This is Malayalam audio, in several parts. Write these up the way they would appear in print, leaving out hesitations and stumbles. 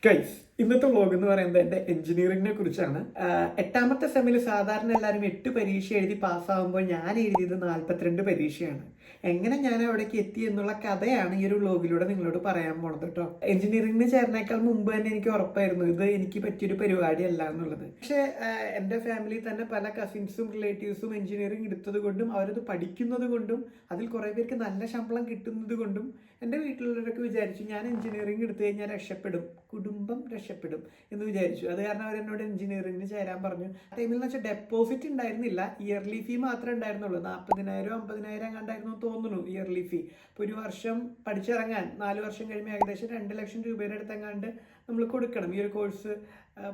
ഗൈസ്, ഇന്നത്തെ വ്ലോഗ് എന്ന് പറയുന്നത് എൻ്റെ എഞ്ചിനീയറിംഗിനെ കുറിച്ചാണ്. എട്ടാമത്തെ സെമ്മിൽ സാധാരണ എല്ലാവരും 8 പരീക്ഷ എഴുതി പാസ്സാകുമ്പോൾ ഞാൻ എഴുതിയത് 42 പരീക്ഷയാണ്. എങ്ങനെ ഞാൻ അവിടേക്ക് എത്തി എന്നുള്ള കഥയാണ് ഈ ഒരു വ്ലോഗിലൂടെ നിങ്ങളോട് പറയാൻ പോണത് കേട്ടോ. എഞ്ചിനീയറിംഗിന് ചേർന്നേക്കാൾ മുമ്പ് തന്നെ എനിക്ക് ഉറപ്പായിരുന്നു ഇത് എനിക്ക് പറ്റിയൊരു പരിപാടിയല്ല എന്നുള്ളത്. പക്ഷേ എൻ്റെ ഫാമിലിയിൽ തന്നെ പല കസിൻസും റിലേറ്റീവ്സും എഞ്ചിനീയറിംഗ് എടുത്തത് കൊണ്ടും അവരത് പഠിക്കുന്നത് കൊണ്ടും അതിൽ കുറേ പേർക്ക് നല്ല ശമ്പളം കിട്ടുന്നത് കൊണ്ടും എൻ്റെ വീട്ടിലുള്ളവരൊക്കെ വിചാരിച്ചു ഞാൻ എഞ്ചിനീയറിംഗ് എടുത്തു കഴിഞ്ഞാൽ രക്ഷപ്പെടും, കുടുംബം രക്ഷപ്പെടും എന്ന് വിചാരിച്ചു. അത് കാരണം അവരെന്നോട് എഞ്ചിനീയറിംഗിന് ചേരാൻ പറഞ്ഞു. ആ ടൈമിൽ എന്ന് വെച്ചാൽ ഡെപ്പോസിറ്റ് ഉണ്ടായിരുന്നില്ല, ഇയർലി ഫീ മാത്രമേ ഉണ്ടായിരുന്നുള്ളൂ. 40,000 50,000 കണ്ടായിരുന്നു തോന്നുന്നു ഇയർലി ഫീ. ഇപ്പോൾ ഒരു വർഷം പഠിച്ചിറങ്ങാൻ 4 വർഷം കഴിയുമ്പോൾ ഏകദേശം 2 ലക്ഷം രൂപയുടെ അടുത്തെങ്ങാണ്ട് നമ്മൾ കൊടുക്കണം ഈ ഒരു കോഴ്സ്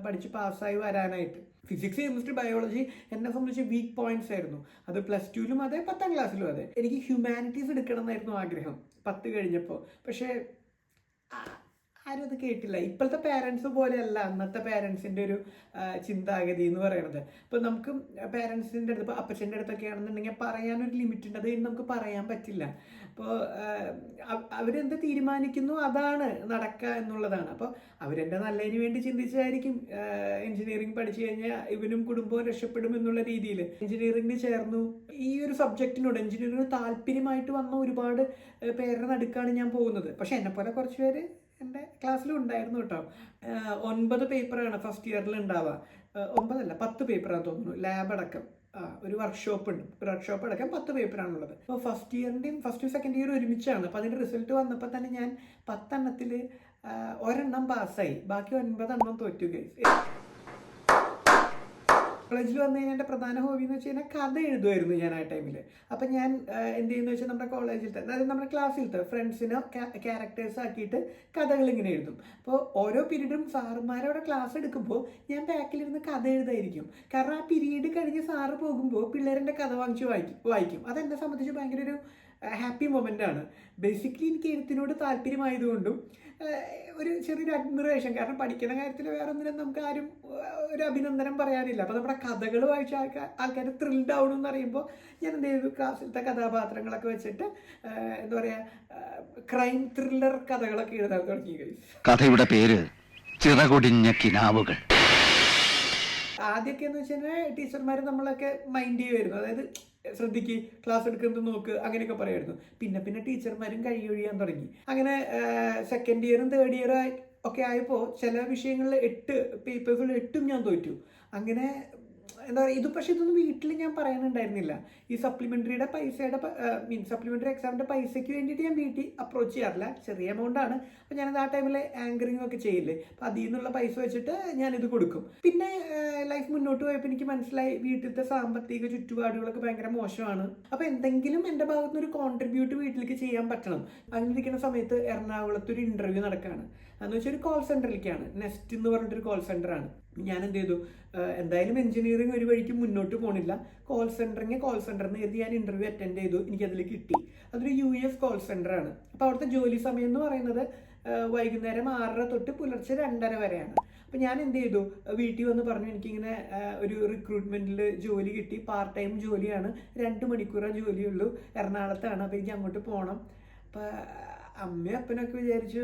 പഠിച്ച് പാസ്സായി വരാനായിട്ട്. ഫിസിക്സ്, കെമിസ്ട്രി, ബയോളജി എന്നെ സംബന്ധിച്ച് വീക്ക് പോയിന്റ്സ് ആയിരുന്നു. അത് +2-ലും അതെ 10ാം ക്ലാസ്സിലും അതെ. എനിക്ക് ഹ്യൂമാനിറ്റീസ് എടുക്കണം എന്നായിരുന്നു ആഗ്രഹം 10 കഴിഞ്ഞപ്പോൾ. പക്ഷേ ആരും അത് കേട്ടില്ല. ഇപ്പോഴത്തെ പേരൻസ് പോലെയല്ല അന്നത്തെ പേരൻസിൻ്റെ ഒരു ചിന്താഗതി എന്ന് പറയുന്നത്. ഇപ്പോൾ നമുക്ക് പേരൻസിൻ്റെ അടുത്ത്, ഇപ്പോൾ അപ്പച്ചൻ്റെ അടുത്തൊക്കെ ആണെന്നുണ്ടെങ്കിൽ പറയാനൊരു ലിമിറ്റ് ഉണ്ട്, അത് നമുക്ക് പറയാൻ പറ്റില്ല. അപ്പോൾ അവരെന്ത് തീരുമാനിക്കുന്നു അതാണ് നടക്കുക എന്നുള്ളതാണ്. അപ്പോൾ അവരെൻ്റെ നല്ലതിന് വേണ്ടി ചിന്തിച്ചായിരിക്കും എഞ്ചിനീയറിംഗ് പഠിച്ചു കഴിഞ്ഞാൽ ഇവനും കുടുംബവും രക്ഷപ്പെടും എന്നുള്ള രീതിയിൽ എഞ്ചിനീയറിംഗിന് ചേർന്നു. ഈ ഒരു സബ്ജക്റ്റിനോട് എഞ്ചിനീയറിംഗിന് താല്പര്യമായിട്ട് വന്ന ഒരുപാട് പേരുടെ നടുക്കാണ് ഞാൻ പോകുന്നത്. പക്ഷെ എന്നെപ്പോലെ കുറച്ച് പേര് എൻ്റെ ക്ലാസ്സിലും ഉണ്ടായിരുന്നു കേട്ടോ. 9 പേപ്പറാണ് ഫസ്റ്റ് ഇയറിൽ ഉണ്ടാവുക. 9 അല്ല 10 പേപ്പറാണെന്ന് തോന്നുന്നു, ലാബ് അടക്കം. ഒരു വർക്ക്ഷോപ്പ് ഉണ്ട്, വർക്ക്ഷോപ്പ് അടക്കം 10 പേപ്പറാണുള്ളത്. അപ്പോൾ ഫസ്റ്റ് ഇയറിൻ്റെയും ഫസ്റ്റ് സെക്കൻഡ് ഇയർ ഒരുമിച്ചാണ്. അപ്പോൾ അതിൻ്റെ റിസൾട്ട് വന്നപ്പോൾ തന്നെ ഞാൻ 10 എണ്ണത്തിൽ 1 എണ്ണം പാസ്സായി, ബാക്കി 9 എണ്ണം തോറ്റു. കോളേജിൽ വന്നു കഴിഞ്ഞാൽ എൻ്റെ പ്രധാന ഹോബി എന്ന് വെച്ച് കഴിഞ്ഞാൽ കഥ എഴുതുമായിരുന്നു ഞാൻ ആ ടൈമിൽ. അപ്പം ഞാൻ എന്ത് ചെയ്യുന്ന വെച്ചാൽ നമ്മുടെ കോളേജിലത്തെ, അതായത് നമ്മുടെ ക്ലാസ്സിലത്തെ ഫ്രണ്ട്സിനെ ക്യാരക്ടേഴ്സ് ആക്കിയിട്ട് കഥകൾ ഇങ്ങനെ എഴുതും. അപ്പോൾ ഓരോ പീരീഡും സാറുമാരവിടെ ക്ലാസ് എടുക്കുമ്പോൾ ഞാൻ ബാക്കിലിരുന്ന് കഥ എഴുതായിരിക്കും. കാരണം ആ പീരീഡ് കഴിഞ്ഞ് സാറ് പോകുമ്പോൾ പിള്ളേരുടെ കഥ വാങ്ങിച്ച് വായിക്കും. അതെന്നെ സംബന്ധിച്ച് ഭയങ്കര ഒരു ഹാപ്പി മൊമെൻ്റ് ആണ്. ബേസിക്കലി എനിക്ക് എഴുത്തിനോട് താല്പര്യമായതുകൊണ്ടും ഒരു ചെറിയൊരു അഡ്മിറേഷൻ, കാരണം പഠിക്കുന്ന കാര്യത്തിൽ വേറെ ഒന്നിനും നമുക്ക് ആരും ഒരു അഭിനന്ദനം പറയാനില്ല. അപ്പോൾ നമ്മുടെ കഥകൾ വായിച്ച ആൾക്കാർ ത്രിൽഡ് ആവണം എന്ന് അറിയുമ്പോൾ ഞാൻ എന്ത് ചെയ്തു, ക്ലാസ്സിലത്തെ കഥാപാത്രങ്ങളൊക്കെ വെച്ചിട്ട് എന്താ പറയുക, ക്രൈം ത്രില്ലർ കഥകളൊക്കെ എഴുതാൻ തുടങ്ങി. കഥയുടെ പേര് ചിറകൊടിഞ്ഞ കിനാവുകൾ. ആദ്യമൊക്കെ എന്ന് വെച്ച് കഴിഞ്ഞാൽ ടീച്ചർമാർ നമ്മളൊക്കെ മൈൻഡ് ചെയ്യുമായിരുന്നു, അതായത് ശ്രദ്ധിക്ക്, ക്ലാസ് എടുക്കുന്നത് നോക്ക്, അങ്ങനെയൊക്കെ പറയുമായിരുന്നു. പിന്നെ ടീച്ചർമാരും കഴിയൊഴിയാൻ തുടങ്ങി. അങ്ങനെ സെക്കൻഡ് ഇയറും തേർഡ് ഇയർ ഒക്കെ ആയപ്പോൾ ചില വിഷയങ്ങളിൽ 8 പേപ്പേഴ്സിൽ 8ഉം ഞാൻ തോറ്റു. അങ്ങനെ എന്താ പറയുക, പക്ഷേ ഇതൊന്നും വീട്ടിൽ ഞാൻ പറയാനുണ്ടായിരുന്നില്ല. ഈ സപ്ലിമെൻ്ററിയുടെ പൈസയുടെ സപ്ലിമെൻ്ററി എക്സാമിൻ്റെ പൈസയ്ക്ക് വേണ്ടിയിട്ട് ഞാൻ വീട്ടിൽ അപ്രോച്ച് ചെയ്യാറില്ല, ചെറിയ എമൗണ്ടാണ്. അപ്പോൾ ഞാനത് ആ ടൈമിൽ ആങ്കറിങ് ഒക്കെ ചെയ്യില്ലേ, അപ്പോൾ അതിൽ നിന്നുള്ള പൈസ വെച്ചിട്ട് ഞാനിത് കൊടുക്കും. പിന്നെ ലൈഫ് മുന്നോട്ട് പോയപ്പോൾ എനിക്ക് മനസ്സിലായി വീട്ടിലത്തെ സാമ്പത്തിക ചുറ്റുപാടുകളൊക്കെ ഭയങ്കര മോശമാണ്. അപ്പോൾ എന്തെങ്കിലും എൻ്റെ ഭാഗത്തുനിന്ന് ഒരു കോൺട്രിബ്യൂട്ട് വീട്ടിലേക്ക് ചെയ്യാൻ പറ്റണം. അങ്ങനെ ഇരിക്കുന്ന സമയത്ത് എറണാകുളത്ത് ഒരു ഇൻ്റർവ്യൂ നടക്കുകയാണ്. എന്ന് വെച്ചാൽ ഒരു കോൾ സെൻറ്ററിലേക്കാണ്, നെസ്റ്റ് എന്ന് പറഞ്ഞിട്ടൊരു കോൾ സെൻ്ററാണ്. ഞാൻ എന്ത് ചെയ്തു, എന്തായാലും എഞ്ചിനീയറിംഗ് ഒരു വഴിക്ക് മുന്നോട്ട് പോകണില്ല, കോൾ സെൻറ്ററിന് കരുതി ഞാൻ ഇൻ്റർവ്യൂ അറ്റൻഡ് ചെയ്തു. എനിക്കതിൽ കിട്ടി. അതൊരു US കോൾ സെൻ്ററാണ്. അപ്പോൾ അവിടുത്തെ ജോലി സമയം എന്ന് പറയുന്നത് വൈകുന്നേരം 6:30 തൊട്ട് പുലർച്ചെ 2:30 വരെയാണ്. അപ്പോൾ ഞാൻ എന്ത് ചെയ്തു, വീട്ടിൽ വന്ന് പറഞ്ഞു എനിക്കിങ്ങനെ ഒരു റിക്രൂട്ട്മെൻറ്റിൽ ജോലി കിട്ടി, പാർട്ട് ടൈം ജോലിയാണ്, 2 മണിക്കൂറേ ജോലിയുള്ളൂ, എറണാകുളത്താണ്. അപ്പോൾ എനിക്ക് അങ്ങോട്ട് പോകണം. അപ്പോൾ അമ്മയും അപ്പനൊക്കെ വിചാരിച്ചു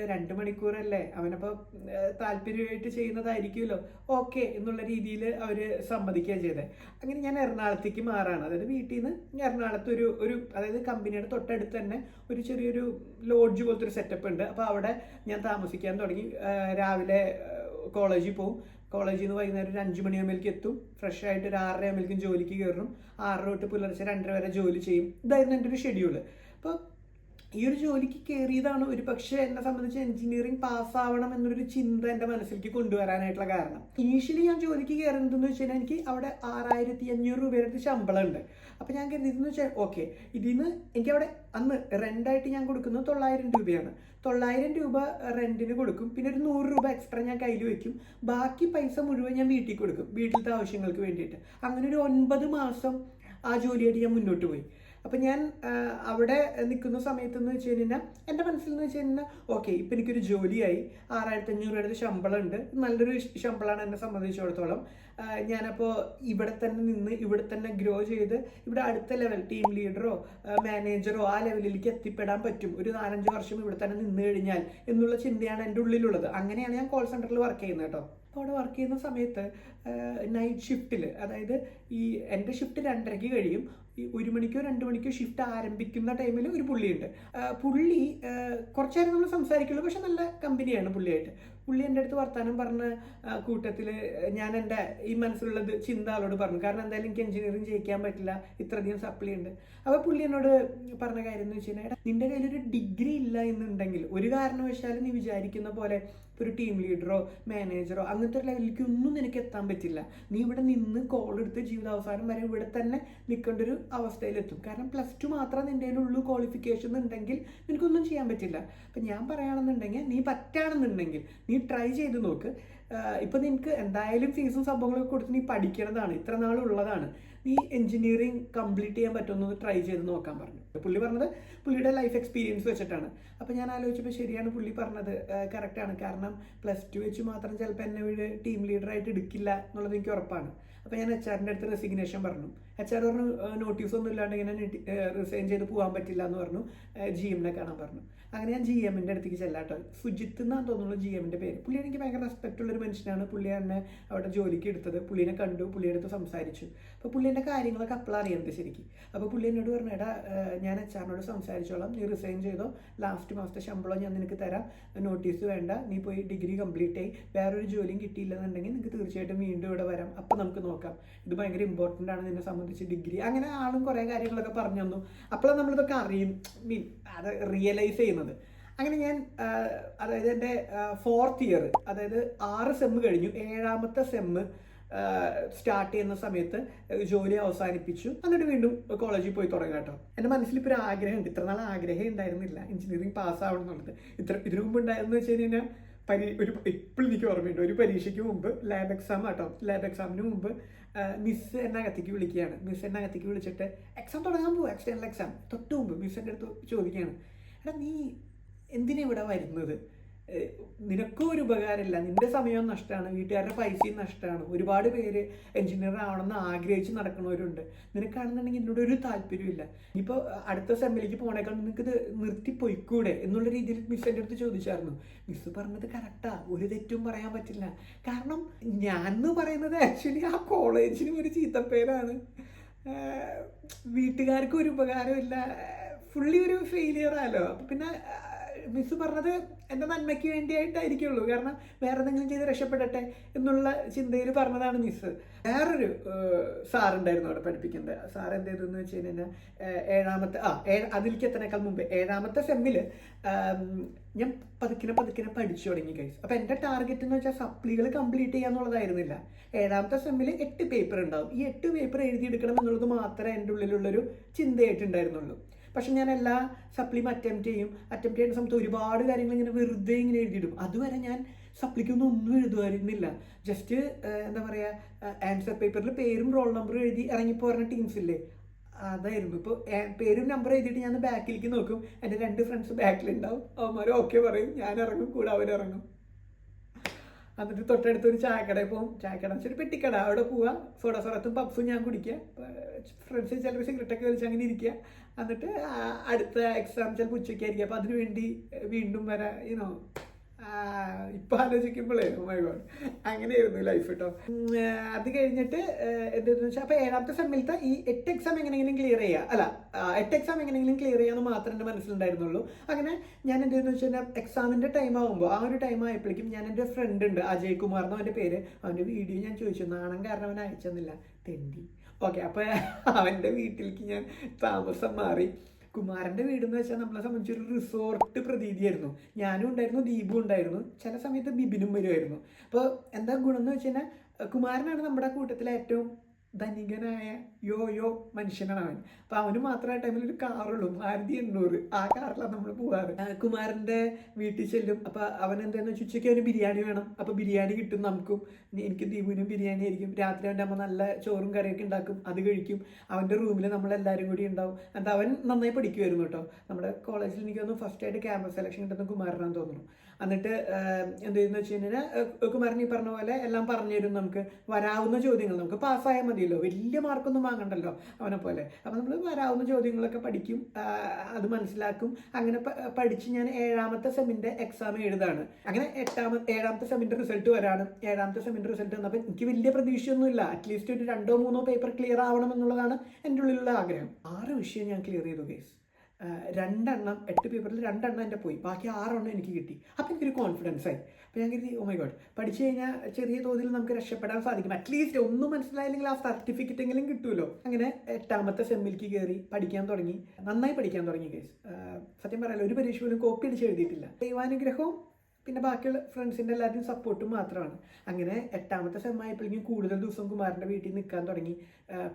2 മണിക്കൂറല്ലേ, അവനപ്പോൾ താല്പര്യമായിട്ട് ചെയ്യുന്നതായിരിക്കുമല്ലോ, ഓക്കെ എന്നുള്ള രീതിയിൽ അവർ സമ്മതിക്കുകയാണ് ചെയ്തത്. അങ്ങനെ ഞാൻ എറണാകുളത്തേക്ക് മാറാണ്. അതായത് വീട്ടിൽ നിന്ന് എറണാകുളത്ത് ഒരു അതായത് കമ്പനിയുടെ തൊട്ടടുത്ത് തന്നെ ഒരു ചെറിയൊരു ലോഡ്ജ് പോലത്തെ ഒരു സെറ്റപ്പ് ഉണ്ട്. അപ്പോൾ അവിടെ ഞാൻ താമസിക്കാൻ തുടങ്ങി. രാവിലെ കോളേജിൽ പോവും, കോളേജിൽ നിന്ന് വൈകുന്നേരം ഒരു 5 മണിയാകുമ്പോഴേക്കും എത്തും, ഫ്രഷ് ആയിട്ട് ഒരു 6:30 ആകുമ്പോഴേക്കും ജോലിക്ക് കയറണം, 6 തൊട്ട് പുലർച്ചെ 2:30 വരെ ജോലി ചെയ്യും. ഇതായിരുന്നു എൻ്റെ ഒരു ഷെഡ്യൂള്. അപ്പോൾ ഈ ഒരു ജോലിക്ക് കയറിയതാണ് ഒരു പക്ഷേ എന്നെ സംബന്ധിച്ച് എഞ്ചിനീയറിംഗ് പാസ്സാവണം എന്നൊരു ചിന്ത എൻ്റെ മനസ്സിലേക്ക് കൊണ്ടുവരാനായിട്ടുള്ള കാരണം. ഇനീഷ്യലി ഞാൻ ജോലിക്ക് കയറുന്നതെന്ന് വെച്ച് കഴിഞ്ഞാൽ എനിക്ക് അവിടെ 6,500 രൂപയുടെ ശമ്പളം ഉണ്ട്. അപ്പോൾ ഞാൻ കരുതിയതെന്ന് വെച്ചാൽ ഓക്കെ, ഇതിന്ന് എനിക്കവിടെ അന്ന് റെൻ്റായിട്ട് ഞാൻ കൊടുക്കുന്നത് 900 രൂപയാണ്. 900 രൂപ റെൻറ്റിന് കൊടുക്കും, പിന്നെ ഒരു 100 രൂപ എക്സ്ട്രാ ഞാൻ കയ്യിൽ വെക്കും, ബാക്കി പൈസ മുഴുവൻ ഞാൻ വീട്ടിൽ കൊടുക്കും വീട്ടിലത്തെ ആവശ്യങ്ങൾക്ക് വേണ്ടിയിട്ട്. അങ്ങനെ ഒരു 9 മാസം ആ ജോലിയായിട്ട് ഞാൻ മുന്നോട്ട് പോയി. അപ്പം ഞാൻ അവിടെ നിൽക്കുന്ന സമയത്ത് എന്ന് വെച്ച് കഴിഞ്ഞാൽ എൻ്റെ മനസ്സിൽ എന്ന് വെച്ച് കഴിഞ്ഞാൽ ഓക്കെ ഇപ്പം എനിക്കൊരു ജോലിയായി 6500 രൂപയുടെ ശമ്പളം ഉണ്ട്, നല്ലൊരു ശമ്പളമാണ് എന്നെ സംബന്ധിച്ചിടത്തോളം. ഞാനപ്പോൾ ഇവിടെ തന്നെ നിന്ന് ഇവിടെ തന്നെ ഗ്രോ ചെയ്ത് ഇവിടെ അടുത്ത ലെവൽ ടീം ലീഡറോ മാനേജറോ ആ ലെവലിലേക്ക് എത്തിപ്പെടാൻ പറ്റും ഒരു 4-5 വർഷം ഇവിടെ തന്നെ നിന്ന് കഴിഞ്ഞാൽ എന്നുള്ള ചിന്തയാണ് എൻ്റെ ഉള്ളിലുള്ളത്. അങ്ങനെയാണ് ഞാൻ കോൾ സെൻറ്ററിൽ വർക്ക് ചെയ്യുന്നത് കേട്ടോ. അപ്പോൾ അവിടെ വർക്ക് ചെയ്യുന്ന സമയത്ത് നൈറ്റ് ഷിഫ്റ്റിൽ, അതായത് ഈ എൻ്റെ ഷിഫ്റ്റ് 2:30 കഴിയും, ഈ 1 മണിക്കോ 2 മണിക്കോ ഷിഫ്റ്റ് ആരംഭിക്കുന്ന ടൈമിൽ ഒരു പുള്ളിയുണ്ട്. പുള്ളി കുറച്ച് നേരം നമ്മൾ സംസാരിക്കുള്ളൂ, പക്ഷെ നല്ല കമ്പനിയാണ് പുള്ളിയായിട്ട്. പുള്ളി എൻ്റെ അടുത്ത് വർത്താനം പറഞ്ഞ കൂട്ടത്തിൽ ഞാൻ എൻ്റെ ഈ മനസ്സിലുള്ളത് ചിന്ത ആളോട് പറഞ്ഞു. കാരണം എന്തായാലും എനിക്ക് എഞ്ചിനീയറിംഗ് ചെയ്യിക്കാൻ പറ്റില്ല, ഇത്രയധികം സപ്ലി ഉണ്ട്. അപ്പോൾ പുള്ളി എന്നോട് പറഞ്ഞ കാര്യം എന്ന് വെച്ച് കഴിഞ്ഞാൽ, നിൻ്റെ കയ്യിലൊരു ഡിഗ്രി ഇല്ല എന്നുണ്ടെങ്കിൽ ഒരു കാരണവശാലും നീ വിചാരിക്കുന്ന പോലെ ഒരു ടീം ലീഡറോ മാനേജറോ അങ്ങനത്തെ ഒരു ലെവലിലേക്ക് ഒന്നും നിനക്ക് എത്താൻ പറ്റില്ല. നീ ഇവിടെ നിന്ന് കോൾ എടുത്ത് ജീവിതാവസാനം വരെ ഇവിടെ തന്നെ നിൽക്കേണ്ട ഒരു അവസ്ഥയിലെത്തും. കാരണം +2 മാത്രം നിൻ്റെ കയ്യിലുള്ളൂ ക്വാളിഫിക്കേഷൻ ഉണ്ടെങ്കിൽ നിനക്കൊന്നും ചെയ്യാൻ പറ്റില്ല. അപ്പം ഞാൻ പറയുകയാണെന്നുണ്ടെങ്കിൽ നീ പറ്റുകയാണെന്നുണ്ടെങ്കിൽ നീ ട്രൈ ചെയ്ത് നോക്ക്. ഇപ്പം നിനക്ക് എന്തായാലും ഫീസും സംഭവങ്ങളൊക്കെ കൊടുത്ത് നീ പഠിക്കണതാണ്, ഇത്ര നാളുള്ളതാണ്, നീ എഞ്ചിനീയറിംഗ് കംപ്ലീറ്റ് ചെയ്യാൻ പറ്റുമെന്ന് ട്രൈ ചെയ്ത് നോക്കാൻ പറഞ്ഞു. പുള്ളി പറഞ്ഞത് പുള്ളിയുടെ ലൈഫ് എക്സ്പീരിയൻസ് വെച്ചിട്ടാണ്. അപ്പോൾ ഞാൻ ആലോചിച്ചപ്പോൾ ശരിയാണ് പുള്ളി പറഞ്ഞത്, കറക്റ്റാണ്. കാരണം +2 വെച്ച് മാത്രം ചിലപ്പോൾ എന്നെ വീട് ടീം ലീഡറായിട്ട് എടുക്കില്ല എന്നുള്ളത് എനിക്ക് ഉറപ്പാണ്. അപ്പോൾ ഞാൻ HR-ൻ്റെ അടുത്ത് റെസിഗ്നേഷൻ പറഞ്ഞു. HR പറഞ്ഞു നോട്ടീസ് ഒന്നും ഇല്ലാണ്ട് ഇങ്ങനെ റിസൈൻ ചെയ്ത് പോകാൻ പറ്റില്ല എന്ന് പറഞ്ഞു. GM-നെ കാണാൻ പറഞ്ഞു. അങ്ങനെ ഞാൻ GM-ൻ്റെ അടുത്തേക്ക് ചെല്ലാട്ടോ. സുജിത്ത് എന്നാണ് തോന്നുന്നു GM-ൻ്റെ പേര്. പുള്ളി എനിക്ക് ഭയങ്കര റെസ്പെക്റ്റ് ഉള്ളൊരു മനുഷ്യനാണ്. പുള്ളി എന്നെ അവിടെ ജോലിക്ക് എടുത്തത്. പുള്ളീനെ കണ്ടു, പുള്ളിയുടെ അടുത്ത് സംസാരിച്ചു. അപ്പോൾ പുള്ളീൻ്റെ കാര്യങ്ങളൊക്കെ അപ്പോൾ അറിയുന്നത് ശരിക്കും. അപ്പോൾ പുള്ളി എന്നോട് പറഞ്ഞു, എടാ ഞാൻ HR-നോട് സംസാരിച്ചോളാം, നീ റിസൈൻ ചെയ്തോ, ലാസ്റ്റ് മാസത്തെ ശമ്പളം ഞാൻ നിനക്ക് തരാം, നോട്ടീസ് വേണ്ട, നീ പോയി ഡിഗ്രി കംപ്ലീറ്റ് ചെയ്യും, വേറൊരു ജോലിയും കിട്ടിയില്ലെന്നുണ്ടെങ്കിൽ നിനക്ക് തീർച്ചയായിട്ടും വീണ്ടും ഇവിടെ വരാം, അപ്പോൾ നമുക്ക് നോക്കാം, ഇത് ഭയങ്കര ഇമ്പോർട്ടൻ്റ് ആണ് നിന്നെ സംബന്ധിച്ച് ഡിഗ്രി. അങ്ങനെ ആളും കുറേ കാര്യങ്ങളൊക്കെ പറഞ്ഞു തന്നു. അപ്പോൾ നമ്മളിതൊക്കെ അറിയും, അത് റിയലൈസ് ചെയ്യുന്നത്. അങ്ങനെ ഞാൻ അതായത് എൻ്റെ 4th ഇയർ, അതായത് 6 സെമ്മ് കഴിഞ്ഞു, 7ാമത്തെ സെമ്മ് സ്റ്റാർട്ട് ചെയ്യുന്ന സമയത്ത് ജോലി അവസാനിപ്പിച്ചു. എന്നിട്ട് വീണ്ടും കോളേജിൽ പോയി തുടങ്ങാം കേട്ടോ. എൻ്റെ മനസ്സിലിപ്പോൾ ഒരു ആഗ്രഹമുണ്ട്, ഇത്ര നാൾ ആഗ്രഹം ഉണ്ടായിരുന്നില്ല എഞ്ചിനീയറിംഗ് പാസ്സാവണം എന്നുള്ളത്. ഇതിനു മുമ്പ് ഉണ്ടായിരുന്നു വെച്ച് കഴിഞ്ഞാൽ ഇപ്പോഴും എനിക്ക് ഓർമ്മയുണ്ട്, ഒരു പരീക്ഷയ്ക്ക് മുമ്പ് ലാബ് എക്സാം കേട്ടോ, ലാബ് എക്സാമിന് മുമ്പ് മിസ് എന്നെ അകത്തേക്ക് വിളിക്കുകയാണ്. മിസ് എന്നെ അകത്തേക്ക് വിളിച്ചിട്ട് എക്സാം തുടങ്ങാൻ പോകും, എക്സ്റ്റേണൽ എക്സാം തൊട്ട് മുമ്പ് മിസ് എൻ്റെ അടുത്ത് ചോദിക്കുകയാണ്, എടാ നീ എന്തിനാ ഇവിടെ വരുന്നത്, നിനക്കും ഒരു ഉപകാരമില്ല, നിന്റെ സമയവും നഷ്ടമാണ്, വീട്ടുകാരുടെ പൈസയും നഷ്ടമാണ്, ഒരുപാട് പേര് എഞ്ചിനീയർ ആവണമെന്ന് ആഗ്രഹിച്ച് നടക്കുന്നവരുണ്ട്, നിനക്കാണെന്നുണ്ടെങ്കിൽ ഇതിനോട് ഒരു താല്പര്യമില്ല, ഇപ്പോൾ അടുത്ത സെമ്മിലേക്ക് പോണേക്കാൾ നിനക്കിത് നിർത്തിപ്പോയിക്കൂടെ എന്നുള്ള രീതിയിൽ മിസ് എൻ്റെ അടുത്ത് ചോദിച്ചായിരുന്നു. മിസ് പറഞ്ഞത് കറക്റ്റാ, ഒരു തെറ്റും പറയാൻ പറ്റില്ല. കാരണം ഞാൻ എന്ന് പറയുന്നത് ആക്ച്വലി ആ കോളേജിനും ഒരു ചീത്തപ്പേരാണ്, വീട്ടുകാർക്ക് ഒരു ഉപകാരമില്ല, ഫുള്ളി ഒരു ഫെയിലിയറാണല്ലോ. അപ്പം പിന്നെ മിസ് പറഞ്ഞത് എൻ്റെ നന്മയ്ക്ക് വേണ്ടിയായിട്ടായിരിക്കുള്ളൂ, കാരണം വേറെ എന്തെങ്കിലും ചെയ്ത് രക്ഷപ്പെടട്ടെ എന്നുള്ള ചിന്തയിൽ പറഞ്ഞതാണ് മിസ്. വേറൊരു സാറുണ്ടായിരുന്നു അവിടെ പഠിപ്പിക്കുന്നത്. സാർ എന്ത് ചെയ്തെന്ന് വെച്ച് കഴിഞ്ഞാൽ അതിലേക്ക് എത്തണേക്കാൾ മുമ്പ് 7ാമത്തെ സെമ്മിൽ ഞാൻ പതുക്കിനെ പഠിച്ചു തുടങ്ങി ഗൈസ്. അപ്പോൾ എൻ്റെ ടാർഗറ്റ് എന്ന് വെച്ചാൽ സപ്ലികൾ കംപ്ലീറ്റ് ചെയ്യാന്നുള്ളതായിരുന്നില്ല. 7ാമത്തെ സെമ്മിൽ 8 പേപ്പർ ഉണ്ടാവും, ഈ 8 പേപ്പർ എഴുതിയെടുക്കണം എന്നുള്ളത് മാത്രമേ എൻ്റെ ഉള്ളിലുള്ളൊരു ചിന്തയായിട്ടുണ്ടായിരുന്നുള്ളൂ. പക്ഷെ ഞാൻ എല്ലാ സപ്ലിയും അറ്റംപ്റ്റ് ചെയ്യുന്ന സമയത്ത് ഒരുപാട് കാര്യങ്ങൾ ഇങ്ങനെ വെറുതെ ഇങ്ങനെ എഴുതിയിടും. അതുവരെ ഞാൻ സപ്ലിക്കൊന്നും ഒന്നും എഴുതുമായിരുന്നില്ല. ജസ്റ്റ് എന്താ പറയുക, ആൻസർ പേപ്പറിൽ പേരും റോൾ നമ്പറും എഴുതി ഇറങ്ങിപ്പോരുന്ന ടീംസില്ലേ, അതായിരുന്നു. ഇപ്പോൾ പേരും നമ്പർ എഴുതിയിട്ട് ഞാൻ ബാക്കിലേക്ക് നോക്കും, എൻ്റെ 2 ഫ്രണ്ട്സ് ബാക്കിലുണ്ടാവും, അവന്മാർ ഓക്കെ പറയും, ഞാൻ ഇറങ്ങും, കൂടെ അവരിറങ്ങും. എന്നിട്ട് തൊട്ടടുത്തൊരു ചായക്കടയിൽ പോകും, ചായക്കട വെച്ചൊരു പെട്ടിക്കട, അവിടെ പോവുക, സോഡാസറത്തും പപ്സും ഞാൻ കുടിക്കുക, ഫ്രണ്ട്സ് ചിലപ്പോൾ സിഗരറ്റൊക്കെ വലിച്ച് അങ്ങനെ ഇരിക്കുക. എന്നിട്ട് അടുത്ത എക്സാം ചിലപ്പോൾ ഉച്ചയ്ക്കായിരിക്കും, അപ്പോൾ അതിന് വേണ്ടി വീണ്ടും വരാം. ഇപ്പം ആലോചിക്കുമ്പോഴേ മൈ ഗോഡ് അങ്ങനെയായിരുന്നു ലൈഫ് കേട്ടോ. അത് കഴിഞ്ഞിട്ട് എന്താണെന്ന് വെച്ചാൽ അപ്പോൾ 7ാമത്തെ സെമ്മിലത്തെ ഈ 8 എക്സാം എങ്ങനെയെങ്കിലും ക്ലിയർ ചെയ്യുക, 8 എക്സാം എങ്ങനെയെങ്കിലും ക്ലിയർ ചെയ്യാമെന്ന് മാത്രമേ എൻ്റെ മനസ്സിലുണ്ടായിരുന്നുള്ളൂ. അങ്ങനെ ഞാൻ എന്തെന്ന് വെച്ച് കഴിഞ്ഞാൽ എക്സാമിൻ്റെ ടൈം ആകുമ്പോൾ, ആ ഒരു ടൈം ആയപ്പോഴേക്കും ഞാൻ എൻ്റെ ഫ്രണ്ട് ഉണ്ട് അജയ് കുമാർ എന്ന് അവൻ്റെ പേര്, അവൻ്റെ വീഡിയോ ഞാൻ ചോദിച്ചു, നാണം കാരണം അവൻ അയച്ചെന്നില്ല, തെണ്ടി. ഓക്കെ, അപ്പോൾ അവൻ്റെ വീട്ടിലേക്ക് ഞാൻ താമസം മാറി. കുമാരൻ്റെ വീടെന്ന് വെച്ചാൽ നമ്മളെ സംബന്ധിച്ചൊരു റിസോർട്ട് പ്രതീതിയായിരുന്നു. ഞാനും ഉണ്ടായിരുന്നു, ദീപും ഉണ്ടായിരുന്നു, ചില സമയത്ത് ബിബിനും വരുമായിരുന്നു. അപ്പോൾ എന്താ ഗുണം എന്ന് വെച്ച് കഴിഞ്ഞാൽ കുമാരനാണ് നമ്മുടെ കൂട്ടത്തിലെ ഏറ്റവും ധനികനായ യോ മനുഷ്യനാണ് അവൻ. അപ്പൊ അവന് മാത്രം ആ ടൈമിൽ ഒരു കാറുള്ളൂ, മാരുതി 800. ആ കാറിലാണ് നമ്മൾ പോവാറ്. കുമാരന്റെ വീട്ടിൽ ചെല്ലും. അപ്പൊ അവൻ എന്താന്ന് വെച്ചാൽ ഉച്ചയ്ക്ക് അവന് ബിരിയാണി വേണം. അപ്പൊ ബിരിയാണി കിട്ടും നമുക്കും. എനിക്ക് ദീപുവിനും ബിരിയാണി ആയിരിക്കും. രാത്രി അവൻ്റെ അമ്മ നല്ല ചോറും കറിയൊക്കെ ഉണ്ടാക്കും, അത് കഴിക്കും. അവൻ്റെ റൂമിൽ നമ്മളെല്ലാവരും കൂടി ഉണ്ടാവും. എന്നിട്ട് അവൻ നന്നായി പഠിക്കുമായിരുന്നു കേട്ടോ. നമ്മുടെ കോളേജിൽ എനിക്ക് തോന്നുന്നു ഫസ്റ്റ് ആയിട്ട് ക്യാമ്പസ് സെലക്ഷൻ കിട്ടുന്ന കുമാരനാന്ന് തോന്നുന്നു. എന്നിട്ട് എന്ത് ചെയ്യുന്ന വെച്ച് കഴിഞ്ഞാൽ കുമാരൻ ഈ പറഞ്ഞ പോലെ എല്ലാം പറഞ്ഞു തരും. നമുക്ക് വരാവുന്ന ചോദ്യങ്ങൾ നമുക്ക് പാസ്സായാൽ മതിയല്ലോ, വലിയ മാർക്കൊന്നും വാങ്ങണ്ടല്ലോ അവനെ പോലെ. അപ്പം നമ്മൾ വരാവുന്ന ചോദ്യങ്ങളൊക്കെ പഠിക്കും, അത് മനസ്സിലാക്കും. അങ്ങനെ പഠിച്ച് ഞാൻ 7ാമത്തെ സെമ്മിൻ്റെ എക്സാം എഴുതാണ്. അങ്ങനെ 7ാമത്തെ സെമ്മിൻ്റെ റിസൾട്ട് വരാണ്. 7ാമത്തെ സെമ്മിൻ്റെ റിസൾട്ട് വന്നപ്പോൾ എനിക്ക് വലിയ പ്രതീക്ഷയൊന്നുമില്ല. അറ്റ്ലീസ്റ്റ് ഒരു 2-3 പേപ്പർ ക്ലിയർ ആവണം എന്നുള്ളതാണ് എൻ്റെ ഉള്ളിലുള്ള ആഗ്രഹം. 6 വിഷയം ഞാൻ ക്ലിയർ ചെയ്തു ഗൈസ്. 2 8 പേപ്പറിൽ 2 എൻ്റെ പോയി, ബാക്കി 6 എനിക്ക് കിട്ടി. അപ്പം എനിക്കൊരു കോൺഫിഡൻസ് ആയി. അപ്പോൾ ഞാൻ കരുതി, ഓ മൈ ഗോഡ്, പഠിച്ചു കഴിഞ്ഞാൽ ചെറിയ തോതിൽ നമുക്ക് രക്ഷപ്പെടാൻ സാധിക്കും. അറ്റ്ലീസ്റ്റ് ഒന്നും മനസ്സിലായില്ലെങ്കിൽ ആ സർട്ടിഫിക്കറ്റ് എങ്കിലും കിട്ടുമല്ലോ. അങ്ങനെ 8ാമത്തെ സെമ്മിലേക്ക് കയറി പഠിക്കാൻ തുടങ്ങി. നന്നായി പഠിക്കാൻ തുടങ്ങി ഗൈസ്. സത്യം പറയാലോ, ഒരു പരീക്ഷ പോലും കോപ്പി അടിച്ച് എഴുതിയിട്ടില്ല. ദൈവാനുഗ്രഹവും പിന്നെ ബാക്കിയുള്ള ഫ്രണ്ട്സിൻ്റെ എല്ലാവരുടെയും സപ്പോർട്ടും മാത്രമാണ്. അങ്ങനെ 8ാമത്തെ സെമ്മായപ്പോഴേക്കും കൂടുതൽ ദിവസം കുമാരൻ്റെ വീട്ടിൽ നിൽക്കാൻ തുടങ്ങി.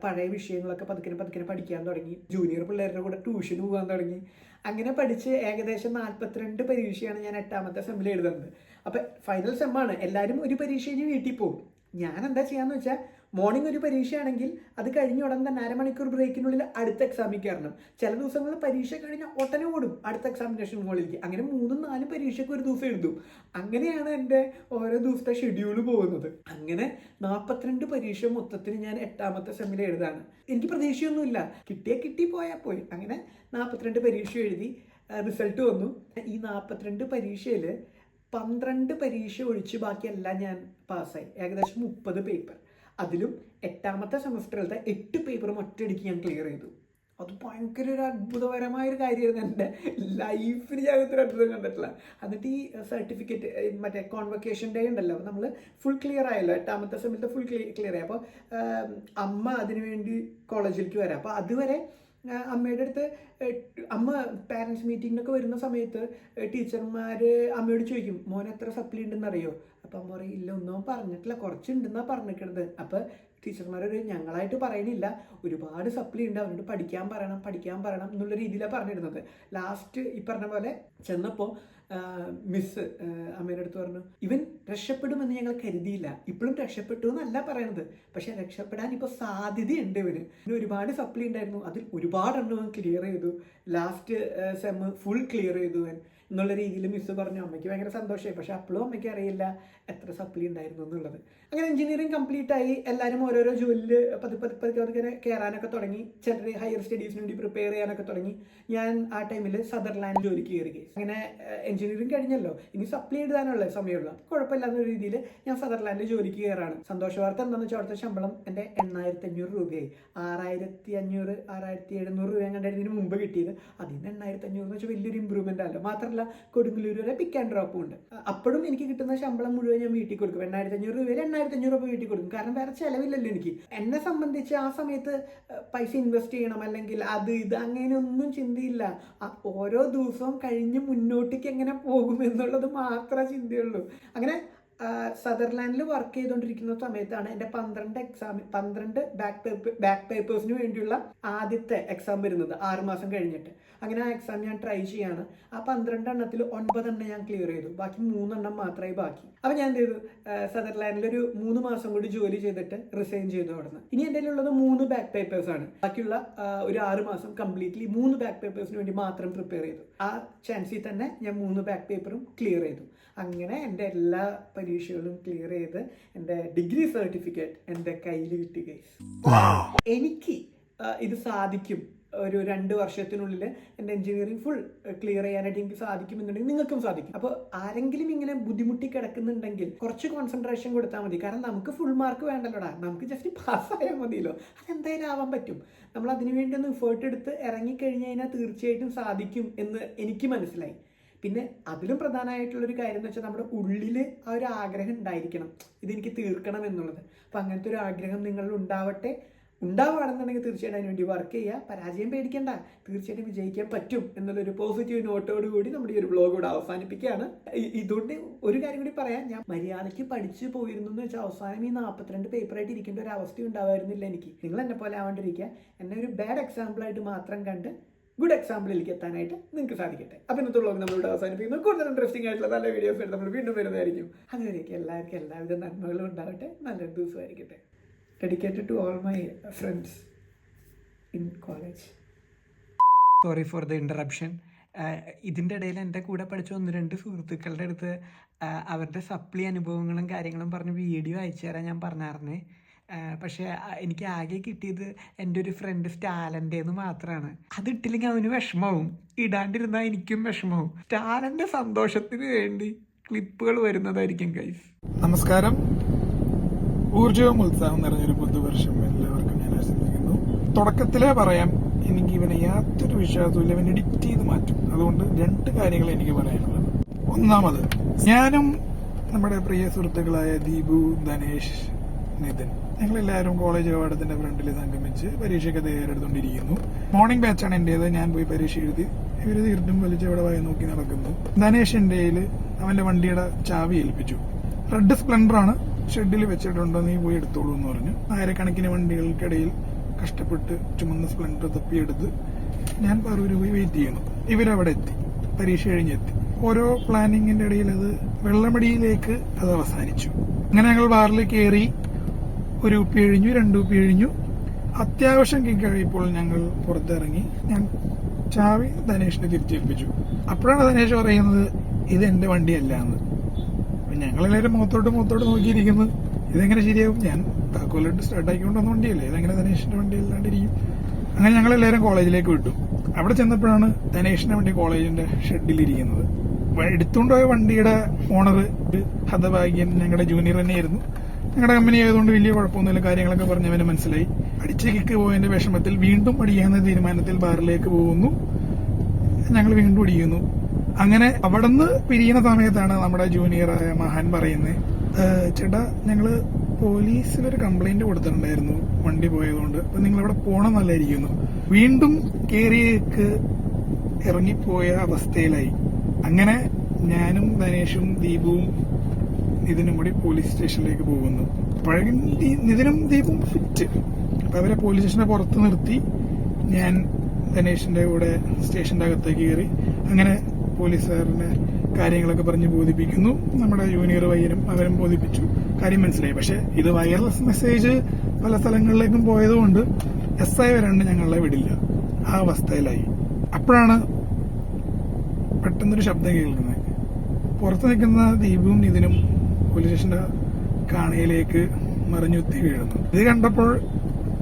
പഴയ വിഷയങ്ങളൊക്കെ പതുക്കെ പഠിക്കാൻ തുടങ്ങി. ജൂനിയർ പിള്ളേരുടെ കൂടെ ട്യൂഷന് പോകാൻ തുടങ്ങി. അങ്ങനെ പഠിച്ച് ഏകദേശം 42 പരീക്ഷയാണ് ഞാൻ 8ാമത്തെ സെമ്മിൽ എഴുതുന്നത്. അപ്പം ഫൈനൽ സെമ്മാണ്, എല്ലാവരും ഒരു പരീക്ഷ കഴിഞ്ഞ് വീട്ടിൽ പോകും. ഞാൻ എന്താ ചെയ്യാന്ന് വെച്ചാൽ, മോർണിംഗ് ഒരു പരീക്ഷയാണെങ്കിൽ അത് കഴിഞ്ഞ ഉടൻ തന്നെ 1/2 മണിക്കൂർ ബ്രേക്കിനുള്ളിൽ അടുത്ത എക്സാമിൽ കയറണം. ചില ദിവസങ്ങളിൽ പരീക്ഷ കഴിഞ്ഞാൽ ഉടനെ ഓടും അടുത്ത എക്സാമിനേഷൻ ഹോളിലേക്ക്. അങ്ങനെ 3-4 പരീക്ഷയ്ക്ക് ഒരു ദിവസം എഴുതും. അങ്ങനെയാണ് എൻ്റെ ഓരോ ദിവസത്തെ ഷെഡ്യൂൾ പോകുന്നത്. അങ്ങനെ 42 പരീക്ഷ മൊത്തത്തിൽ ഞാൻ 8ാമത്തെ സെമ്മിൽ എഴുതാണ്. എനിക്ക് പ്രതീക്ഷയൊന്നുമില്ല, കിട്ടി പോയാൽ പോയി. അങ്ങനെ 42 പരീക്ഷ എഴുതി. റിസൾട്ട് വന്നു. ഈ 42 പരീക്ഷയിൽ 12 പരീക്ഷ ഒഴിച്ച് ബാക്കിയെല്ലാം ഞാൻ പാസ്സായി. ഏകദേശം 30 പേപ്പർ. അതിലും 8ാമത്തെ സെമസ്റ്ററിലത്തെ 8 പേപ്പറും ഒറ്റയടിക്ക് ഞാൻ ക്ലിയർ ചെയ്തു. അത് ഭയങ്കര ഒരു അത്ഭുതകരമായ ഒരു കാര്യമായിരുന്നു. എൻ്റെ ലൈഫിൽ ഞാൻ ഒരു അത്ഭുതം കണ്ടിട്ടില്ല. എന്നിട്ട് ഈ സർട്ടിഫിക്കറ്റ് മറ്റേ കോൺവൊക്കേഷൻ ഡേ ഉണ്ടല്ലോ, നമ്മൾ ഫുൾ ക്ലിയർ ആയല്ലോ. 8ാമത്തെ സെമസ്റ്റർ ഫുൾ ക്ലിയർ ആയി. അപ്പോൾ അമ്മ അതിനുവേണ്ടി കോളേജിലേക്ക് വരാം. അപ്പോൾ അതുവരെ അമ്മയുടെ അടുത്ത് അമ്മ പാരൻസ് മീറ്റിങ്ങിനൊക്കെ വരുന്ന സമയത്ത് ടീച്ചർമാർ അമ്മയോട് ചോദിക്കും, മോൻ എത്ര സപ്ലി ഉണ്ടെന്ന് അറിയോ? അപ്പം അമ്മ പറയും, ഇല്ല ഒന്നും പറഞ്ഞിട്ടില്ല, കുറച്ചുണ്ടെന്നാണ് പറഞ്ഞിരിക്കുന്നത്. അപ്പോൾ ടീച്ചർമാരൊരു ഞങ്ങളായിട്ട് പറയണില്ല, ഒരുപാട് സപ്ലി ഉണ്ട്, അവരോട് പഠിക്കാൻ പറയണം എന്നുള്ള രീതിയിലാണ് പറഞ്ഞിരുന്നത്. ലാസ്റ്റ് ഈ പറഞ്ഞ പോലെ ചെന്നപ്പോൾ മിസ് അമ്മയുടെ അടുത്ത് പറഞ്ഞു, ഇവൻ രക്ഷപ്പെടുമെന്ന് ഞങ്ങൾ കരുതിയില്ല. ഇപ്പോഴും രക്ഷപ്പെട്ടു എന്നല്ല പറയണത്, പക്ഷെ രക്ഷപ്പെടാൻ ഇപ്പോൾ സാധ്യതയുണ്ട് ഇവന്. പിന്നെ ഒരുപാട് സപ്ലി ഉണ്ടായിരുന്നു, അതിൽ ഒരുപാടെണ്ണം ക്ലിയർ ചെയ്തു. ലാസ്റ്റ് സെമ്മ് ഫുൾ ക്ലിയർ ചെയ്തു എന്നുള്ള രീതിയിൽ മിസ് പറഞ്ഞു. അമ്മയ്ക്ക് ഭയങ്കര സന്തോഷമായി. പക്ഷെ അപ്പോഴും അമ്മയ്ക്ക് അറിയില്ല എത്ര സപ്ലി ഉണ്ടായിരുന്നു എന്നുള്ളത്. അങ്ങനെ എഞ്ചിനീയറിംഗ് കംപ്ലീറ്റ് ആയി. എല്ലാവരും ഓരോരോ ജോലിയിൽ പതുക്കെ കയറാനൊക്കെ തുടങ്ങി. ചിലർ ഹയർ സ്റ്റഡീസിന് വേണ്ടി പ്രിപ്പയർ ചെയ്യാനൊക്കെ തുടങ്ങി. ഞാൻ ആ ടൈമിൽ സദർലാൻഡ് ജോലിക്ക് കയറി. അങ്ങനെ എഞ്ചിനീയറിംഗ് കഴിഞ്ഞല്ലോ, ഇനി സപ്ലി എഴുതാനുള്ള സമയമുള്ള കുഴപ്പമില്ലാത്ത രീതിയിൽ ഞാൻ സദർലാൻഡ് ജോലിക്ക് കയറാണ്. സന്തോഷ വാർത്ത എന്താണെന്ന് വെച്ചാൽ അവിടുത്തെ ശമ്പളം എൻ്റെ 8,500 രൂപയായി. 6,500 6,700 രൂപ കണ്ടായിരുന്നു ഇതിന് മുമ്പ് കിട്ടിയത്. അതിന് 8,500 എന്ന് വെച്ചാൽ വലിയൊരു ഇമ്പ്രൂവ്മെൻ്റ് അല്ല. മാത്രമല്ല കൊടുങ്ങല്ലൂർ വരെ പിക്ക് ആൻഡ് ഡ്രോപ്പും ഉണ്ട്. അപ്പോഴും എനിക്ക് കിട്ടുന്ന ശമ്പളം മുഴുവൻ ഞാൻ വീട്ടിൽ കൊടുക്കും. 8,500 രൂപയിൽ 8,500 രൂപ വീട്ടിൽ കൊടുക്കും. കാരണം വേറെ ചിലവില്ലല്ലോ എനിക്ക്. എന്നെ സംബന്ധിച്ച് ആ സമയത്ത് പൈസ ഇൻവെസ്റ്റ് ചെയ്യണം അല്ലെങ്കിൽ അത് ഇത് അങ്ങനെയൊന്നും ചിന്തയില്ല. ഓരോ ദിവസവും കഴിഞ്ഞ് മുന്നോട്ടേക്ക് എങ്ങനെ പോകും എന്നുള്ളത് മാത്രമേ ചിന്തയുള്ളൂ. അങ്ങനെ സദർലാൻഡിൽ വർക്ക് ചെയ്തുകൊണ്ടിരിക്കുന്ന സമയത്താണ് എൻ്റെ 12 ബാക്ക് പേപ്പേഴ്സിന് വേണ്ടിയുള്ള ആദ്യത്തെ എക്സാം വരുന്നത് 6 മാസം കഴിഞ്ഞിട്ട്. അങ്ങനെ ആ എക്സാം ഞാൻ ട്രൈ ചെയ്യാണ്. ആ 12 എണ്ണത്തിൽ 9 എണ്ണം ഞാൻ ക്ലിയർ ചെയ്തു. ബാക്കി 3 എണ്ണം മാത്രമായി ബാക്കി. അപ്പം ഞാൻ എന്ത് ചെയ്തു, സദർലാൻഡിൽ ഒരു 3 മാസം കൂടി ജോലി ചെയ്തിട്ട് റിസൈൻ ചെയ്തു അവിടുന്ന്. ഇനി എൻ്റെ ഉള്ളത് 3 ബാക്ക് പേപ്പേഴ്സ് ആണ്. ബാക്കിയുള്ള ഒരു 6 മാസം കംപ്ലീറ്റ്ലി 3 ബാക്ക് പേപ്പേഴ്സിന് വേണ്ടി മാത്രം പ്രിപ്പയർ ചെയ്തു. ആ ചാൻസിൽ തന്നെ ഞാൻ 3 ബാക്ക് പേപ്പറും ക്ലിയർ ചെയ്തു. അങ്ങനെ എൻ്റെ എല്ലാ പരീക്ഷകളും ക്ലിയർ ചെയ്ത് എൻ്റെ ഡിഗ്രി സർട്ടിഫിക്കറ്റ് എൻ്റെ കയ്യിൽ കിട്ടി ഗൈസ്. എനിക്ക് ഇത് സാധിക്കും, ഒരു 2 വർഷത്തിനുള്ളിൽ എൻ്റെ എഞ്ചിനീയറിംഗ് ഫുൾ ക്ലിയർ ചെയ്യാനായിട്ട് എനിക്ക് സാധിക്കുമെന്നുണ്ടെങ്കിൽ നിങ്ങൾക്കും സാധിക്കും. അപ്പോൾ ആരെങ്കിലും ഇങ്ങനെ ബുദ്ധിമുട്ടി കിടക്കുന്നുണ്ടെങ്കിൽ കുറച്ച് കോൺസെൻട്രേഷൻ കൊടുത്താൽ മതി. കാരണം നമുക്ക് ഫുൾ മാർക്ക് വേണ്ടല്ലോടാ, നമുക്ക് ജസ്റ്റ് പാസ്സായാൽ മതിയല്ലോ. അതെന്തായാലും ആവാൻ പറ്റും. നമ്മൾ അതിനുവേണ്ടി ഒന്ന് എഫേർട്ട് എടുത്ത് ഇറങ്ങിക്കഴിഞ്ഞ് കഴിഞ്ഞാൽ തീർച്ചയായിട്ടും സാധിക്കും എന്ന് എനിക്ക് മനസ്സിലായി. പിന്നെ അതിലും പ്രധാനമായിട്ടുള്ളൊരു കാര്യം എന്ന് വെച്ചാൽ നമ്മുടെ ഉള്ളിൽ ആ ഒരു ആഗ്രഹം ഉണ്ടായിരിക്കണം, ഇതെനിക്ക് തീർക്കണം എന്നുള്ളത്. അപ്പം അങ്ങനത്തെ ഒരു ആഗ്രഹം നിങ്ങളിൽ ഉണ്ടാവട്ടെ. ഉണ്ടാവുകയാണെന്നുണ്ടെങ്കിൽ തീർച്ചയായിട്ടും അതിന് വേണ്ടി വർക്ക് ചെയ്യുക. പരാജയം പേടിക്കേണ്ട, തീർച്ചയായിട്ടും വിജയിക്കാൻ പറ്റും എന്നുള്ളൊരു പോസിറ്റീവ് നോട്ടോട് കൂടി നമ്മുടെ ഈ ഒരു വ്ലോഗ് കൂടെ അവസാനിപ്പിക്കുകയാണ്. ഇതുകൊണ്ട് ഒരു കാര്യം കൂടി പറയാം, ഞാൻ മര്യാദയ്ക്ക് പഠിച്ചു പോയിരുന്നു എന്ന് വെച്ചാൽ അവസാനം ഈ 42 പേപ്പറായിട്ട് ഇരിക്കേണ്ട ഒരു അവസ്ഥ ഉണ്ടാവായിരുന്നില്ല എനിക്ക്. നിങ്ങൾ എന്നെ പോലെ ആവാണ്ടിരിക്കുക, എന്നെ ഒരു ബാഡ് എക്സാമ്പിളായിട്ട് മാത്രം കണ്ട് ഗുഡ് എക്സാമ്പിളിലേക്ക് എത്താനായിട്ട് നിങ്ങൾക്ക് സാധിക്കട്ടെ. അപ്പോൾ ഇന്നത്തെ വ്ലോഗ് നമ്മളിവിടെ അവസാനിപ്പിക്കുന്നു. കൂടുതൽ ഇൻട്രസ്റ്റിംഗ് ആയിട്ടുള്ള നല്ല വീഡിയോസ് ആയിട്ട് നമ്മൾ വീണ്ടും വരുന്നതായിരിക്കും. അതുവരെയൊക്കെ എല്ലാവർക്കും എല്ലാവിധ നന്മകളും ഉണ്ടാവട്ടെ, നല്ലൊരു ദിവസമായിരിക്കട്ടെ. Dedicated to all my friends in college. Sorry for the interruption. ഇതിൻ്റെ ഇടയിൽ എൻ്റെ കൂടെ പഠിച്ച 1-2 സുഹൃത്തുക്കളുടെ അടുത്ത് അവരുടെ സപ്ലി അനുഭവങ്ങളും കാര്യങ്ങളും പറഞ്ഞ് വീഡിയോ അയച്ചു തരാൻ ഞാൻ പറഞ്ഞായിരുന്നേ. പക്ഷേ എനിക്ക് ആകെ കിട്ടിയത് എൻ്റെ ഒരു ഫ്രണ്ട് സ്റ്റാലൻ്റെന്ന് മാത്രമാണ്. അതിട്ടില്ലെങ്കിൽ അവന് വിഷമവും, ഇടാണ്ടിരുന്നാൽ എനിക്കും വിഷമവും. സ്റ്റാലൻ്റെ സന്തോഷത്തിന് വേണ്ടി ക്ലിപ്പുകൾ വരുന്നതായിരിക്കും ഗൈസ്. നമസ്കാരം. ഊർജവും ഉത്സാഹം നിറഞ്ഞൊരു പുതുവർഷം എല്ലാവർക്കും ഞാൻ ആശംസിക്കുന്നു. തുടക്കത്തിലേ പറയാം, എനിക്ക് ഇവനെ യാതൊരു വിശ്വാസവും ഇവൻ എഡിറ്റ് ചെയ്ത് മാറ്റും. അതുകൊണ്ട് 2 കാര്യങ്ങൾ എനിക്ക് പറയാനുള്ളത്. ഒന്നാമത്, ഞാനും നമ്മുടെ പ്രിയ സുഹൃത്തുക്കളായ ദീപു, ധനേഷ്, നിതിൻ, ഞങ്ങളെല്ലാവരും കോളേജ് കവാടത്തിന്റെ ഫ്രണ്ടിൽ സംഗമിച്ച് പരീക്ഷയ്ക്ക് തയ്യാറെടുത്തുകൊണ്ടിരിക്കുന്നു. മോർണിംഗ് ബാച്ചാണ് എന്റേത്. ഞാൻ പോയി പരീക്ഷ എഴുതി. ഇവര് തീർത്തും വലിച്ച് അവിടെ വായി നോക്കി നടക്കുന്നു. ധനേഷ് എന്റെ അവന്റെ വണ്ടിയുടെ ചാവി ഏൽപ്പിച്ചു. റെഡ് സ്പ്ലെൻഡർ ആണ്, ഷെഡിൽ വെച്ചിട്ടുണ്ടോ, നീ പോയി എടുത്തോളൂ എന്ന് പറഞ്ഞു. 1000കണക്കിന് വണ്ടികൾക്കിടയിൽ കഷ്ടപ്പെട്ട് ചുമന്ന സ്പ്ലെൻഡർ തപ്പിയെടുത്ത് ഞാൻ പറൂര് പോയി വെയിറ്റ് ചെയ്യണം. ഇവരവിടെ എത്തി, പരീക്ഷ കഴിഞ്ഞെത്തി. ഓരോ പ്ലാനിങ്ങിന്റെ ഇടയിൽ അത് വെള്ളമടിയിലേക്ക് അത് അവസാനിച്ചു. അങ്ങനെ ഞങ്ങൾ ബാറിൽ കയറി. 1 കുപ്പി കഴിഞ്ഞു, 2 കുപ്പി കഴിഞ്ഞു. അത്യാവശ്യം കഴിയുമ്പോൾ ഞങ്ങൾ പുറത്തിറങ്ങി. ഞാൻ ചാവി ധനേഷിനെ തിരിച്ചേൽപ്പിച്ചു. അപ്പോഴാണ് ധനേഷ് പറയുന്നത്, ഇത് എന്റെ വണ്ടിയല്ല എന്ന്. ഞങ്ങളെല്ലാവരും മുഖത്തോട്ട് നോക്കിയിരിക്കുന്നത്, ഇതെങ്ങനെ ശരിയാവും? ഞാൻ താക്കോലിട്ട് സ്റ്റാർട്ടാക്കിക്കൊണ്ട് വന്ന വണ്ടിയല്ലേ, ഇതെങ്ങനെ ധനേഷിന്റെ വണ്ടി അല്ലാണ്ടിരിക്കും? അങ്ങനെ ഞങ്ങളെല്ലാവരും കോളേജിലേക്ക് വിട്ടു. അവിടെ ചെന്നപ്പോഴാണ് ധനേഷിന്റെ വണ്ടി കോളേജിന്റെ ഷെഡിലിരിക്കുന്നത്. എടുത്തുകൊണ്ടുപോയ വണ്ടിയുടെ ഓണർ ഹതഭാഗ്യൻ ഞങ്ങളുടെ ജൂനിയർ തന്നെയായിരുന്നു. ഞങ്ങളുടെ കമ്പനി ആയതുകൊണ്ട് വലിയ കുഴപ്പമൊന്നുമില്ല, കാര്യങ്ങളൊക്കെ പറഞ്ഞവന് മനസ്സിലായി. അടിച്ച് കിക്ക് പോയതിന്റെ വിഷമത്തിൽ വീണ്ടും അടിക്കാവുന്ന തീരുമാനത്തിൽ ബാറിലേക്ക് പോകുന്നു. ഞങ്ങൾ വീണ്ടും അടിക്കുന്നു. അങ്ങനെ അവിടുന്ന് പിരിയുന്ന സമയത്താണ് നമ്മുടെ ജൂനിയറായ മഹാൻ പറയുന്നത്, ചേട്ടാ ഞങ്ങള് പോലീസിലൊരു കംപ്ലൈന്റ് കൊടുത്തിട്ടുണ്ടായിരുന്നു വണ്ടി പോയതുകൊണ്ട്, അപ്പൊ നിങ്ങൾ അവിടെ പോണം നല്ലായിരിക്കുന്നു. വീണ്ടും കേറിയേക്ക് ഇറങ്ങിപ്പോയ അവസ്ഥയിലായി. അങ്ങനെ ഞാനും ധനേഷും ദീപുവും ഇതിനും കൂടി പോലീസ് സ്റ്റേഷനിലേക്ക് പോകുന്നു. അപ്പോഴേക്കും നിതിനും ദീപും ഫിറ്റ്. അപ്പൊ അവരെ പോലീസ് സ്റ്റേഷന്റെ പുറത്ത് നിർത്തി ഞാൻ ധനേഷിന്റെ കൂടെ സ്റ്റേഷന്റെ അകത്തേക്ക് കയറി. അങ്ങനെ പോലീസുകാരന്റെ കാര്യങ്ങളൊക്കെ പറഞ്ഞ് ബോധിപ്പിക്കുന്നു. നമ്മുടെ ജൂനിയർ പയ്യനും അവരും ബോധിപ്പിച്ചു, കാര്യം മനസ്സിലായി. പക്ഷെ ഇത് വയർലെസ് മെസ്സേജ് പല സ്ഥലങ്ങളിലേക്കും പോയതുകൊണ്ട് SI വരാണ്ട് ഞങ്ങളെ വിടില്ല. ആ അവസ്ഥയിലായി. അപ്പോഴാണ് പെട്ടെന്നൊരു ശബ്ദം കേൾക്കുന്നത്. പുറത്ത് നിൽക്കുന്ന ദീപും നിതിനും പോലീസ് സ്റ്റേഷന്റെ കാണയിലേക്ക് മറിഞ്ഞുത്തി വീഴുന്നു. ഇത് കണ്ടപ്പോൾ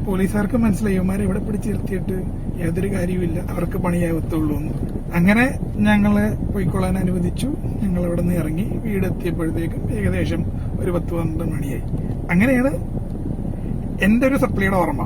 പോലീസുകാർക്ക് മനസ്സിലായി, ഇവന്മാരെ ഇവിടെ പിടിച്ചിരുത്തിയിട്ട് യാതൊരു കാര്യവുമില്ല, അവർക്ക് പണിയാവത്തുള്ളൂ എന്ന്. അങ്ങനെ ഞങ്ങളെ പോയിക്കൊള്ളാൻ അനുവദിച്ചു. ഞങ്ങൾ അവിടെ നിന്ന് ഇറങ്ങി വീടെത്തിയപ്പോഴത്തേക്കും ഏകദേശം ഒരു 10-12 മണിയായി. അങ്ങനെയാണ് എന്റെ ഒരു സപ്ലിയുടെ ഓർമ്മ.